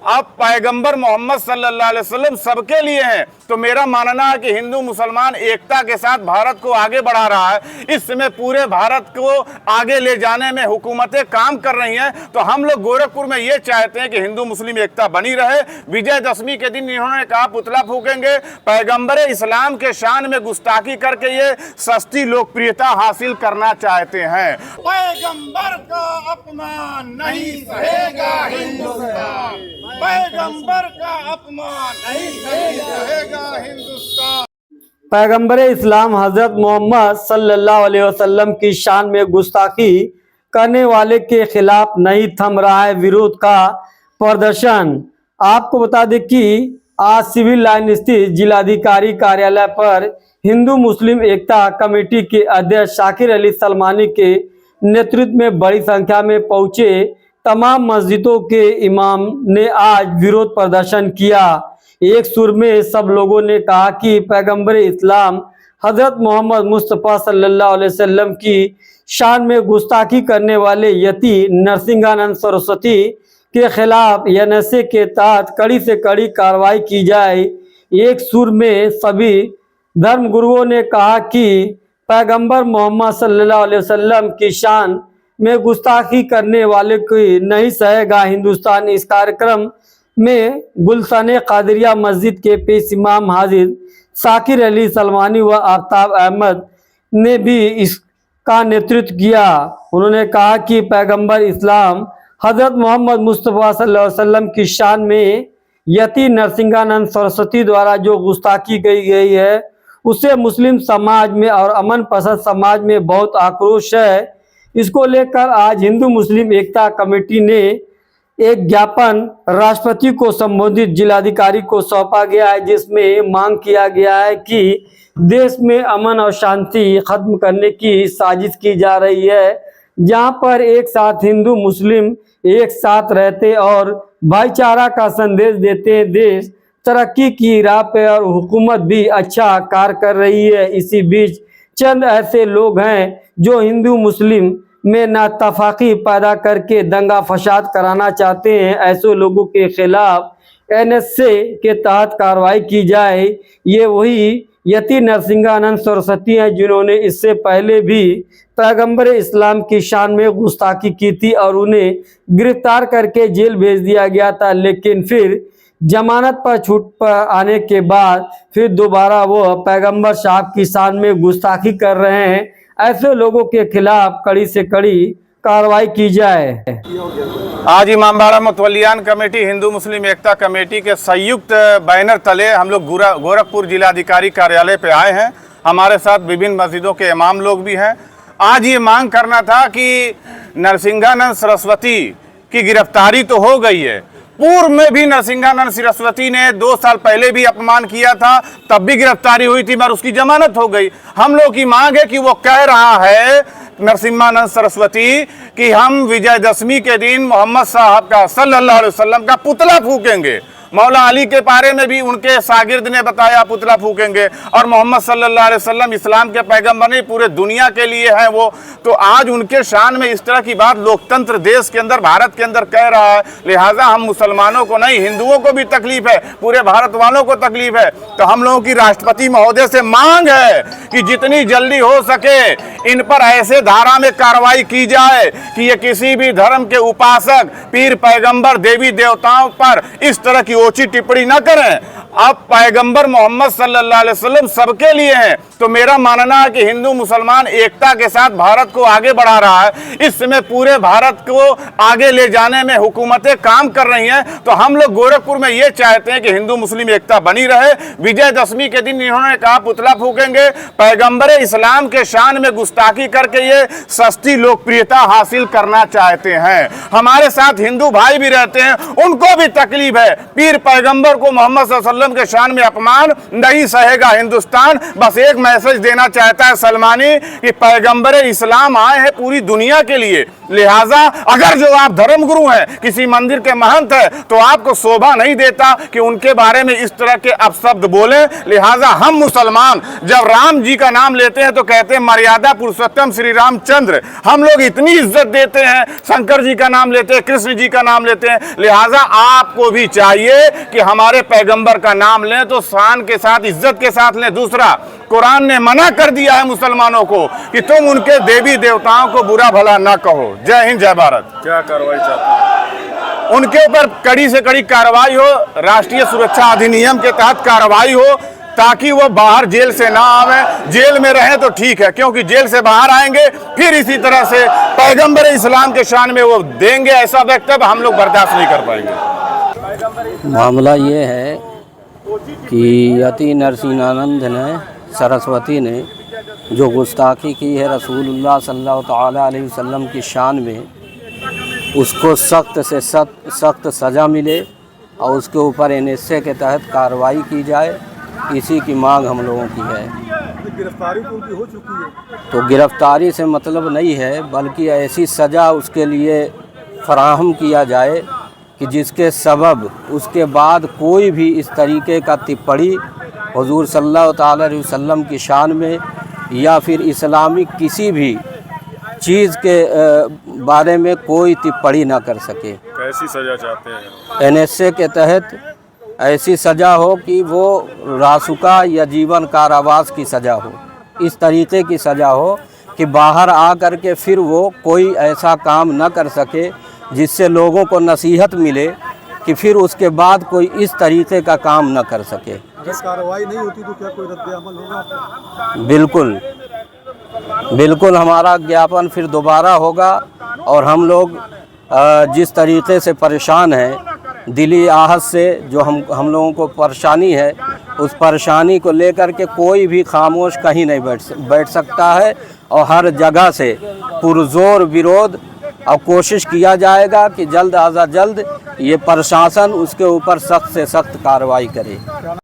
अब पैगंबर मोहम्मद सल्लल्लाहु अलैहि वसल्लम सबके लिए हैं। तो मेरा मानना है कि हिंदू मुसलमान एकता के साथ भारत को आगे बढ़ा रहा है। इस समय पूरे भारत को आगे ले जाने में हुकूमतें काम कर रही हैं। तो हम लोग गोरखपुर में ये चाहते हैं कि हिंदू मुस्लिम एकता बनी रहे। विजयदशमी के दिन इन्होंने कहा पुतला फूकेंगे। पैगंबर इस्लाम के शान में गुस्ताखी करके ये सस्ती लोकप्रियता हासिल करना चाहते हैं। पैगंबर का अपमान नहीं सहेगा हिंदुस्तान, पैगंबर का अपमान नहीं सहेगा हिंदुस्तान। पैगंबर इस्लाम हज़रत मोहम्मद सल्लल्लाहु अलैहि वसल्लम की शान में गुस्ताखी करने वाले के खिलाफ नहीं थम रहा है विरोध का प्रदर्शन। आपको बता दें कि आज सिविल लाइन स्थित जिलाधिकारी कार्यालय पर हिंदू मुस्लिम एकता कमेटी के अध्यक्ष शाकिर अली सलमानी के नेतृत्व में बड़ी संख्या में पहुंचे तमाम मस्जिदों के इमाम ने आज विरोध प्रदर्शन किया। एक सुर में सब लोगों ने कहा कि पैगंबर इस्लाम हज़रत मोहम्मद मुस्तफ़ा सल्लल्लाहु अलैहि वसल्लम की शान में गुस्ताखी करने वाले यति नरसिंहानंद सरस्वती के खिलाफ एनएसए के तहत कड़ी से कड़ी कार्रवाई की जाए। एक सुर में सभी धर्मगुरुओं ने कहा कि पैगंबर मोहम्मद सल्लल्लाहु अलैहि वसल्लम की शान में गुस्ताखी करने वाले को नहीं सहेगा हिंदुस्तान। इस कार्यक्रम में गुलशन कादरिया मस्जिद के पेश इमाम हाजिर शाकिर अली सलमानी व आफ्ताब अहमद ने भी इसका नेतृत्व किया। उन्होंने कहा कि पैगंबर इस्लाम हज़रत मोहम्मद मुस्तफ़ा सल्लल्लाहु अलैहि वसल्लम की शान में यति नरसिंहानंद सरस्वती द्वारा जो गुस्ताखी की गई है उससे मुस्लिम समाज में और अमन पसंद समाज में बहुत आक्रोश है। इसको लेकर आज हिंदू मुस्लिम एकता कमेटी ने एक ज्ञापन राष्ट्रपति को संबोधित जिलाधिकारी को सौंपा गया है, जिसमें मांग किया गया है कि देश में अमन और शांति खत्म करने की साजिश की जा रही है, जहां पर एक साथ हिंदू मुस्लिम एक साथ रहते और भाईचारा का संदेश देते हैं। देश तरक्की की राह पे और हुकूमत भी अच्छा कार्य कर रही है। इसी बीच चंद ऐसे लोग हैं जो हिंदू मुस्लिम में नातफाकी पैदा करके दंगा फसाद कराना चाहते हैं। ऐसे लोगों के खिलाफ एनएसए के तहत कार्रवाई की जाए। ये वही यति नरसिंहानंद सरस्वती हैं जिन्होंने इससे पहले भी पैगंबर इस्लाम की शान में गुस्ताखी की थी और उन्हें गिरफ्तार करके जेल भेज दिया गया था, लेकिन फिर जमानत पर छूट पर आने के बाद फिर दोबारा वो पैगंबर साहब की शान में गुस्ताखी कर रहे हैं। ऐसे लोगों के खिलाफ कड़ी से कड़ी कार्रवाई की जाए। आज इमामबाड़ा मुतवल्लियान कमेटी हिंदू मुस्लिम एकता कमेटी के संयुक्त बैनर तले हम लोग गोरखपुर जिलाधिकारी कार्यालय पे आए हैं। हमारे साथ विभिन्न मस्जिदों के इमाम लोग भी हैं। आज ये मांग करना था कि नरसिंहानंद सरस्वती की गिरफ्तारी तो हो गई है, पूर्व में भी नरसिंहानंद सरस्वती ने 2 साल पहले भी अपमान किया था, तब भी गिरफ्तारी हुई थी मगर उसकी जमानत हो गई। हम लोग की मांग है कि वो कह रहा है नरसिंहानंद सरस्वती कि हम विजयदशमी के दिन मोहम्मद साहब का सल्लल्लाहु अलैहि वसल्लम का पुतला फूकेंगे। मौला अली के बारे में भी उनके शागिर्द ने बताया पुतला फूकेंगे। और मोहम्मद सल्लल्लाहु अलैहि वसल्लम इस्लाम के पैगंबर नहीं, पूरे दुनिया के लिए हैं वो। तो आज उनके शान में इस तरह की बात लोकतंत्र देश के अंदर भारत के अंदर कह रहा है, लिहाजा हम मुसलमानों को नहीं हिंदुओं को भी तकलीफ है, पूरे भारत वालों को तकलीफ है। तो हम लोगों की राष्ट्रपति महोदय से मांग है कि जितनी जल्दी हो सके इन पर ऐसे धारा में कार्रवाई की जाए कि ये किसी भी धर्म के उपासक पीर पैगंबर देवी देवताओं पर इस तरह की ओछी टिप्पणी न करें। अब पैगंबर मोहम्मद सल्लल्लाहु अलैहि वसल्लम सबके लिए हैं। तो मेरा मानना है कि हिंदू मुसलमान एकता के साथ भारत को आगे बढ़ा रहा है। इस समय पूरे भारत को आगे ले जाने में हुकूमतें काम कर रही हैं। तो हम लोग गोरखपुर में ये चाहते हैं कि हिंदू मुस्लिम एकता बनी रहे। विजयदशमी के दिन इन्होंने कहा पुतला फूकेंगे। पैगंबर इस्लाम के शान में गुस्ताखी करके ये सस्ती लोकप्रियता हासिल करना चाहते हैं। हमारे साथ हिंदू भाई भी रहते हैं, उनको भी तकलीफ है। पीर पैगंबर को मोहम्मद वसल्लम के शान में अपमान नहीं सहेगा हिंदुस्तान। बस एक मैसेज देना चाहता है सलमानी कि पैगंबर इस्लाम आए हैं पूरी दुनिया के लिए, लिहाजा अगर जो आप धर्मगुरु हैं, किसी मंदिर के महंत हैं, तो आपको शोभा नहीं देता कि उनके बारे में इस तरह के अपशब्द बोले। लिहाजा हम मुसलमान जब राम जी का नाम लेते हैं तो कहते हैं मर्यादा पुरुषोत्तम श्री रामचंद्र। हम लोग इतनी इज्जत देते हैं, शंकर जी का नाम लेते हैं, कृष्ण जी का नाम लेते हैं। लिहाजा आपको भी चाहिए कि हमारे पैगंबर का नाम लें तो शान के साथ, इज्जत के साथ लें। दूसरा, कुरान ने मना कर दिया है मुसलमानों को कि तुम उनके देवी देवताओं को बुरा भला ना कहो। जय हिंद, जय भारत। क्या कार्रवाई चाहते हैं? उनके ऊपर कड़ी से कड़ी कार्रवाई हो, राष्ट्रीय सुरक्षा अधिनियम के तहत कार्रवाई हो, ताकि वो बाहर जेल से ना आवे। जेल में रहे तो ठीक है, क्योंकि जेल से बाहर आएंगे फिर इसी तरह से पैगंबर इस्लाम के शान में वो देंगे ऐसा वक्तव्य, हम लोग बर्दाश्त नहीं कर पाएंगे। मामला ये है कि यति नरसिंहानंद ने, सरस्वती ने जो गुस्ताखी की है रसूलुल्लाह सल्लल्लाहु ताला अलैहि वसल्लम की शान में, उसको सख्त से सख्त सज़ा मिले और उसके ऊपर NSA के तहत कार्रवाई की जाए, इसी की मांग हम लोगों की है। गिरफ्तारी तो उनकी हो चुकी है। तो गिरफ्तारी से मतलब नहीं है, बल्कि ऐसी सज़ा उसके लिए फराहम किया जाए कि जिसके सबब उसके बाद कोई भी इस तरीके का टिप्पणी हुजूर सल्लल्लाहु ताला अलैहि वसल्लम की शान में या फिर इस्लामिक किसी भी चीज़ के बारे में कोई टिप्पणी ना कर सके। कैसी सजा चाहते हैं? NSA के तहत ऐसी सज़ा हो कि वो रासुका या जीवन कारावास की सज़ा हो, इस तरीके की सज़ा हो कि बाहर आ कर के फिर वो कोई ऐसा काम न कर सके जिससे लोगों को नसीहत मिले कि फिर उसके बाद कोई इस तरीके का काम न कर सके। अगर कार्रवाई नहीं होती तो क्या कोई रद्द अमल होगा? बिल्कुल बिल्कुल, हमारा ज्ञापन फिर दोबारा होगा और हम लोग जिस तरीके से परेशान हैं, दिली आहत से जो हम लोगों को परेशानी है, उस परेशानी को लेकर के कोई भी खामोश कहीं नहीं बैठ सकता है और हर जगह से पुरजोर विरोध और कोशिश किया जाएगा कि जल्द अज जल्द ये प्रशासन उसके ऊपर सख्त से सख्त कार्रवाई करे।